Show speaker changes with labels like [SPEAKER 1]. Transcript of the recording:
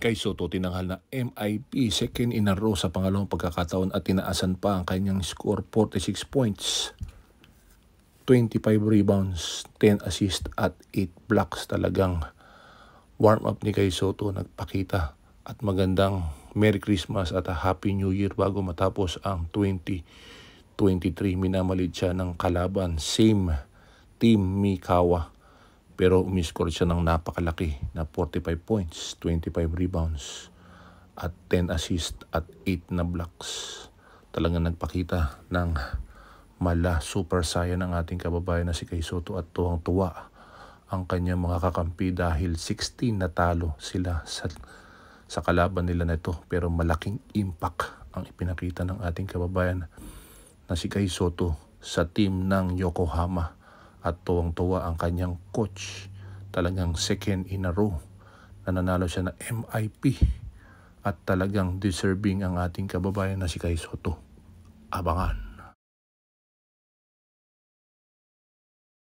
[SPEAKER 1] Kay Soto tinanghal na MIP second in a row sa pangalawang pagkakataon at tinaasan pa ang kanyang score 46 points. 25 rebounds, 10 assists at 8 blocks. Talagang warm up ni Kay Soto nagpakita at magandang Merry Christmas at a Happy New Year bago matapos ang 2023. Minamalit siya ng kalaban, same team Mikawa. Pero umiscore siya ng napakalaki na 45 points, 25 rebounds, at 10 assists at 8 na blocks. Talagang nagpakita ng super saya ng ating kababayan na si Kay Soto at tuwang-tuwa ang kanyang mga kakampi dahil 16 na talo sila sa kalaban nila na ito. Pero malaking impact ang ipinakita ng ating kababayan na si Kay Soto sa team ng Yokohama. At tuwang-tuwa ang kanyang coach. Talagang second in a row na nanalo siya na MIP. At talagang deserving ang ating kababayan na si Kay Soto. Abangan.